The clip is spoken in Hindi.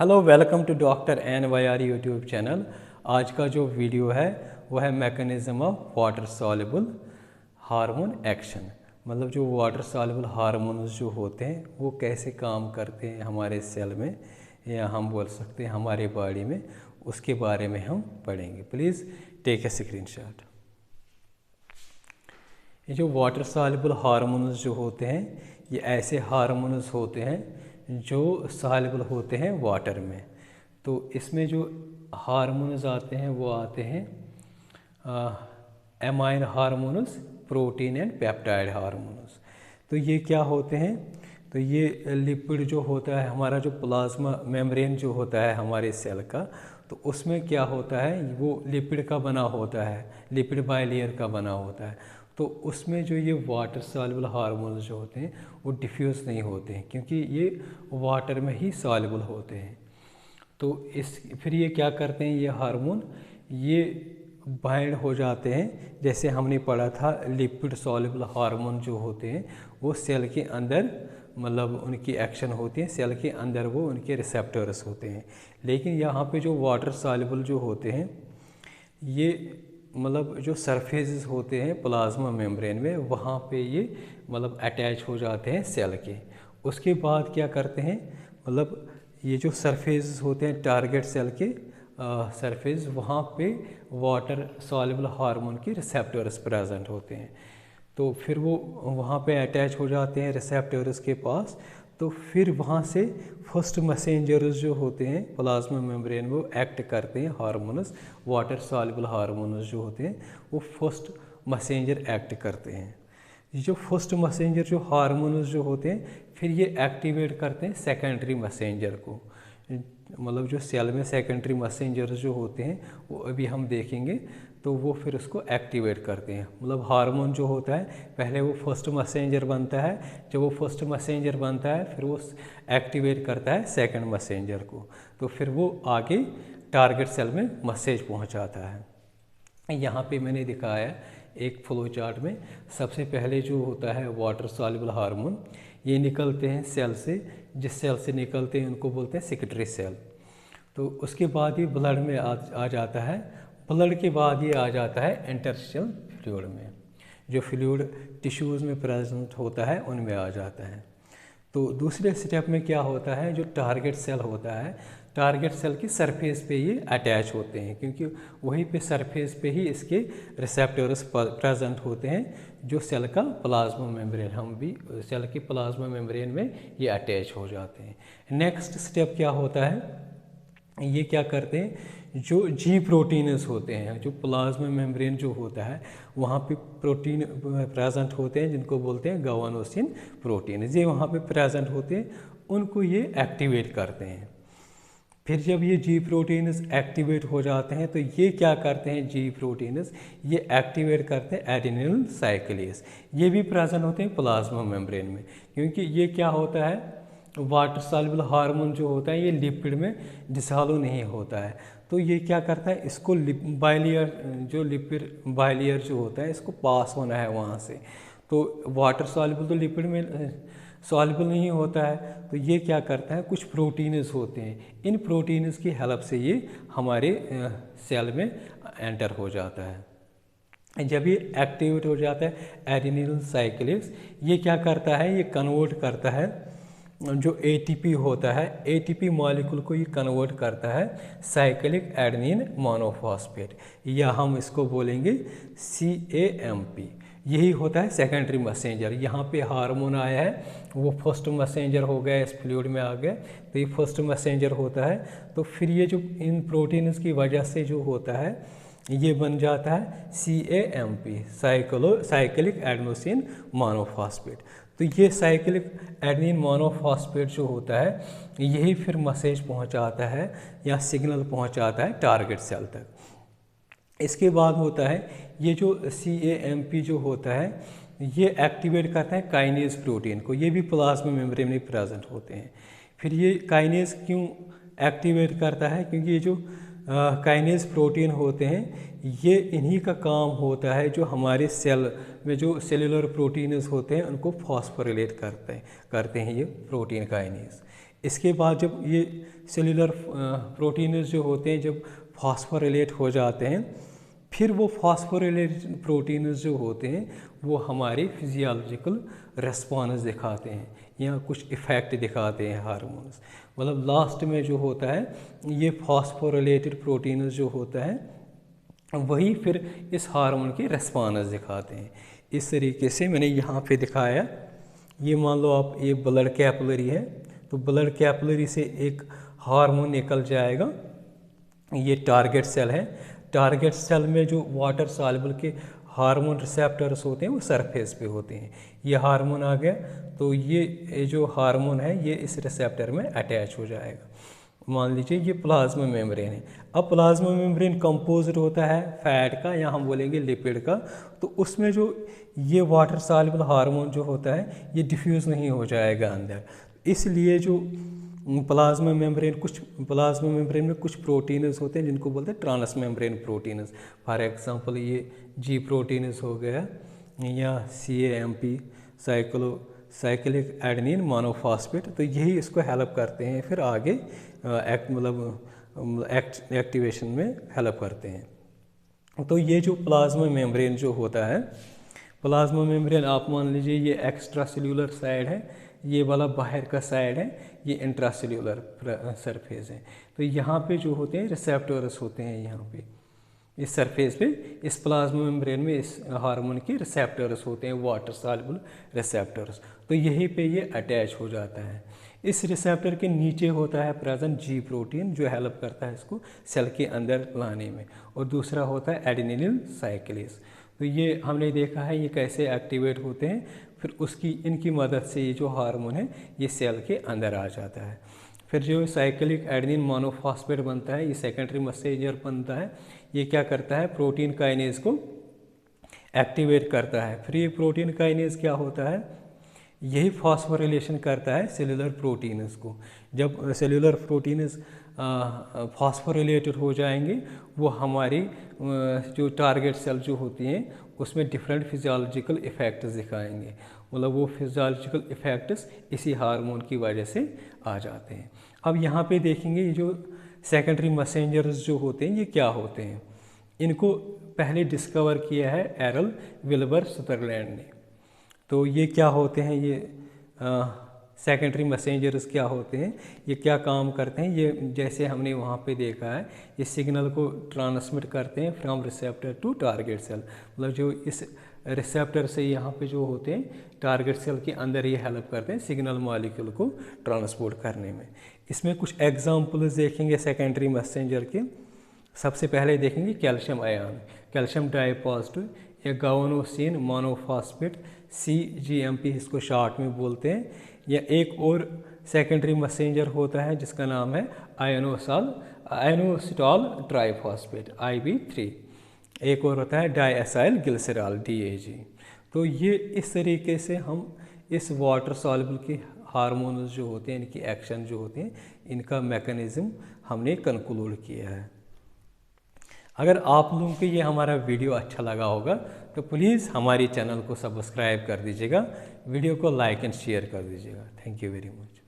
Hello, welcome to doctor NYR YouTube channel. आज का जो वीडियो है वो है mechanism of water soluble hormone action. मतलब जो वाटर सॉल्युबल हार्मोन्स जो होते हैं वो कैसे काम करते हैं हमारे सेल में, या हम बोल सकते हैं हमारे बॉडी में, उसके बारे में हम पढ़ेंगे। Please take a screenshot. ये जो वाटर सॉल्युबल हार्मोन्स जो होते हैं ये ऐसे हार्मोन्स होते हैं जो सॉल्युबल होते हैं वाटर में। तो इसमें जो हार्मोन्स आते हैं वो आते हैं amine hormones, protein and peptide hormones. तो ये क्या होते हैं? तो ये लिपिड जो होता है, हमारा जो प्लाज्मा मेम्ब्रेन जो होता है हमारे सेल का, तो उसमें क्या होता है, वो लिपिड का बना होता है, लिपिड बाइलेयर का बना होता है। तो उसमें जो ये वाटर सॉल्युबल हार्मोन्स जो होते हैं वो डिफ्यूज़ नहीं होते हैं, क्योंकि ये वाटर में ही सॉल्युबल होते हैं। तो फिर ये क्या करते हैं, ये हार्मोन ये बाइंड हो जाते हैं। जैसे हमने पढ़ा था लिपिड सॉल्युबल हार्मोन जो होते हैं वो सेल के अंदर, मतलब उनकी एक्शन होती है सेल के अंदर, वो उनके रिसेप्टर्स होते हैं। लेकिन यहाँ पे जो वाटर सॉल्युबल जो होते हैं ये मतलब जो सरफेसेस होते हैं प्लाज्मा मेम्ब्रेन में, वहाँ पे ये मतलब अटैच हो जाते हैं सेल के। उसके बाद क्या करते हैं, मतलब ये जो सरफेसेस होते हैं टारगेट सेल के सरफेस, वहाँ पे वाटर सॉल्युबल हार्मोन के रिसेप्टर्स प्रेजेंट होते हैं। तो फिर वो वहाँ पे अटैच हो जाते हैं रिसेप्टर्स के पास। तो फिर वहाँ से फर्स्ट मैसेंजर्स जो होते हैं प्लाज्मा मेम्ब्रेन वो एक्ट करते हैं हार्मोन्स, वाटर सॉल्युबल हार्मोन्स जो होते हैं वो फर्स्ट मैसेंजर एक्ट करते हैं। ये जो फर्स्ट मैसेंजर जो हार्मोन्स जो होते हैं फिर ये एक्टिवेट करते हैं सेकेंडरी मैसेंजर को। मतलब जो सेल में सेकेंडरी मैसेंजर्स जो होते हैं वो अभी हम देखेंगे, तो वो फिर उसको एक्टिवेट करते हैं। मतलब हार्मोन जो होता है पहले वो फर्स्ट मैसेंजर बनता है, जब वो फर्स्ट मैसेंजर बनता है फिर वो एक्टिवेट करता है सेकंड मैसेंजर को, तो फिर वो आगे टारगेट सेल में मैसेज पहुंचाता है। यहाँ पे मैंने दिखाया एक फ्लो चार्ट में, सबसे पहले जो होता है वाटर सॉल्युबल हार्मोन, ये निकलते हैं सेल से, जिस सेल से निकलते हैं उनको बोलते हैं सेक्रेटरी सेल। तो उसके बाद ये ब्लड में आ जाता है, ब्लड के बाद ये आ जाता है इंटरस्टिशियल फ्लूइड में, जो फ्लूइड टिश्यूज़ में प्रेजेंट होता है उनमें आ जाता है। तो दूसरे स्टेप में क्या होता है, जो टारगेट सेल होता है, टारगेट सेल की सरफेस पे ये अटैच होते हैं, क्योंकि वहीं पे सरफेस पे ही इसके रिसेप्टर्स प्रेजेंट होते हैं, जो सेल का प्लाज्मा मेम्ब्रेन, हम भी सेल के प्लाज्मा मेम्ब्रेन में ये अटैच हो जाते हैं। नेक्स्ट स्टेप क्या होता है, ये क्या करते हैं, जो जी प्रोटीन्स होते हैं, जो प्लाज्मा मेम्ब्रेन जो होता है वहाँ पे प्रोटीन प्रेजेंट होते हैं जिनको बोलते हैं गवानोसिन प्रोटीन, ये वहाँ पे प्रेजेंट होते हैं, उनको ये एक्टिवेट करते हैं। फिर जब ये जी प्रोटीन्स एक्टिवेट हो जाते हैं तो ये क्या करते हैं, जी प्रोटीन्स ये एक्टिवेट करते हैं एडेनिल साइक्लेज, ये भी प्रेजेंट होते हैं प्लाज्मा मेम्ब्रेन में। क्योंकि ये क्या होता है, वाटर सॉल्युबल हार्मोन जो होता है ये लिपिड में डिसॉल्व नहीं होता है, तो ये क्या करता है, इसको बाइलेयर, जो लिपिड बाइलेयर जो होता है इसको पास होना है वहाँ से। तो वाटर सॉल्युबल तो लिपिड में सॉल्युबल नहीं होता है, तो ये क्या करता है, कुछ प्रोटीन्स होते हैं, इन प्रोटीन्स की हेल्प से ये हमारे सेल में एंटर हो जाता है। जब ये एक्टिवेट हो जाता है एडेनिल साइक्लेज, ये क्या करता है, ये कन्वर्ट करता है जो ATP होता है, ATP मॉलिक्यूल को ये कन्वर्ट करता है साइक्लिक एडेनिन मोनोफॉस्फेट, या हम इसको बोलेंगे CAMP। यही होता है सेकेंडरी मैसेंजर। यहाँ पे हार्मोन आया है, वो फर्स्ट मैसेंजर हो गया, इस फ्लूइड में आ गया, तो ये फर्स्ट मैसेंजर होता है। तो फिर ये जो इन प्रोटीन्स की वजह से जो होता है ये बन जाता है CAMP, साइक्लिक एडेनोसिन मोनोफॉस्फेट। तो ये साइक्लिक एडेनिन मोनोफॉस्फेट जो होता है यही फिर मैसेज पहुंचाता है या सिग्नल पहुंचाता है टारगेट सेल तक। इसके बाद होता है ये जो CAMP जो होता है ये एक्टिवेट करता है काइनेज प्रोटीन को, ये भी प्लाज्मा मेम्ब्रेन में प्रेजेंट होते हैं। फिर ये काइनेज क्यों एक्टिवेट करता है, क्योंकि ये जो काइनेज प्रोटीन होते हैं ये इन्हीं का काम होता है, जो हमारे सेल में जो सेलुलर प्रोटीन्स होते हैं उनको फॉस्फोरिलेट करते हैं ये प्रोटीन काइनेज। इसके बाद जब ये सेलुलर प्रोटीन्स जो होते हैं जब फॉस्फोरिलेट हो जाते हैं, फिर वो फॉस्फोरिलेटेड प्रोटीन्स जो होते हैं वो हमारी फिजियोलॉजिकल रिस्पॉन्स दिखाते हैं या कुछ इफ़ेक्ट दिखाते हैं हार्मोन्स। मतलब लास्ट में जो होता है ये फॉस्फोरिलेटेड प्रोटीन्स जो होता है वही फिर इस हार्मोन की रिस्पॉन्स दिखाते हैं। इस तरीके से मैंने यहाँ पे दिखाया। ये मान लो आप ये ब्लड कैपिलरी है, तो ब्लड कैपिलरी से एक हार्मोन निकल जाएगा, ये टारगेट सेल है। टारगेट सेल में जो वाटर सॉल्युबल के हार्मोन रिसेप्टर्स होते हैं वो सरफेस पे होते हैं। ये हार्मोन आ गया तो ये जो हार्मोन है ये इस रिसेप्टर में अटैच हो जाएगा। मान लीजिए ये प्लाज्मा मेम्ब्रेन है। अब प्लाज्मा मेम्ब्रेन कंपोज्ड होता है फैट का या हम बोलेंगे लिपिड का, तो उसमें जो ये वाटर सॉल्युबल हार्मोन जो होता है ये डिफ्यूज़ नहीं हो जाएगा अंदर। इसलिए जो प्लाज्मा मेम्ब्रेन में कुछ प्रोटीन्स होते हैं जिनको बोलते हैं transmembrane proteins. For example ये जी प्रोटीन्स हो गया या CAMP साइक्लिक एडेनिन मोनोफॉस्फेट, तो यही इसको हेल्प करते हैं फिर आगे एक्टिवेशन में हेल्प करते हैं। तो ये जो प्लाज्मा मेम्ब्रेन जो होता है, प्लाज्मा मेम्ब्रेन आप मान लीजिए ये एक्स्ट्रा सेल्यूलर साइड है, ये वाला बाहर का साइड है, ये इंट्रासेल्यूलर सरफेस है। तो यहाँ पे जो होते हैं रिसेप्टर्स होते हैं, यहाँ पे इस सरफेस पे इस प्लाज्मा मेम्ब्रेन में इस हार्मोन के रिसेप्टर्स होते हैं, वाटर सॉल्युबल रिसेप्टर्स। तो यहीं पे ये अटैच हो जाता है। इस रिसेप्टर के नीचे होता है प्रेजेंट जी प्रोटीन जो हेल्प करता है इसको सेल के अंदर लाने में, और दूसरा होता है एडेनिल साइक्लेज। तो ये हमने देखा है ये कैसे एक्टिवेट होते हैं, फिर इनकी मदद से ये जो हार्मोन है ये सेल के अंदर आ जाता है। फिर जो साइक्लिक एडेनिन मोनोफॉस्फेट बनता है, ये सेकेंडरी मैसेंजर बनता है। ये क्या करता है, प्रोटीन काइनेज को एक्टिवेट करता है। फिर ये प्रोटीन काइनेज क्या होता है, यही फॉस्फोरिलेशन करता है सेलुलर प्रोटीन्स को। जब सेलुलर प्रोटीन्स फॉस्फोरिलेटेड हो जाएंगे वो हमारी जो टारगेट सेल जो होती हैं उसमें डिफरेंट फिजियोलॉजिकल इफ़ेक्ट्स दिखाएंगे। मतलब वो फिजियोलॉजिकल इफ़ेक्ट्स इसी हार्मोन की वजह से आ जाते हैं। अब यहाँ पे देखेंगे ये जो सेकेंडरी मैसेंजर्स जो होते हैं ये क्या होते हैं। इनको पहले डिस्कवर किया है एरल विल्बर सुदरलैंड ने। तो ये क्या होते हैं, ये सेकेंडरी मैसेंजर्स क्या होते हैं, ये क्या काम करते हैं, ये जैसे हमने वहाँ पे देखा है ये सिग्नल को ट्रांसमिट करते हैं from receptor to target cell. मतलब जो इस रिसेप्टर से यहाँ पे जो होते हैं टारगेट सेल के अंदर ये हेल्प करते हैं सिग्नल मॉलिक्यूल को ट्रांसपोर्ट करने में। इसमें कुछ एग्जांपल्स देखेंगे सेकेंडरी मैसेंजर के। सबसे पहले देखेंगे कैल्शियम आयन, कैल्शियम डाइपॉजिटिव या गाओनोसिन मोनोफॉस्फेट CGMP इसको शॉर्ट में बोलते हैं। या एक और सेकेंडरी मैसेंजर होता है जिसका नाम है आयनोसिटॉल ट्राइफॉस्फेट IB3। एक और होता है डाइएसाइल ग्लिसरॉल DAG। तो ये इस तरीके से हम इस वाटर सॉल्युबल के हार्मोन्स जो होते हैं इनकी एक्शन जो होते हैं इनका मैकेनिज्म हमने कंक्लूड किया है। अगर आप लोगों को ये हमारा वीडियो अच्छा लगा होगा तो प्लीज़ हमारे चैनल को सब्सक्राइब कर दीजिएगा, वीडियो को लाइक एंड शेयर कर दीजिएगा। Thank you very much.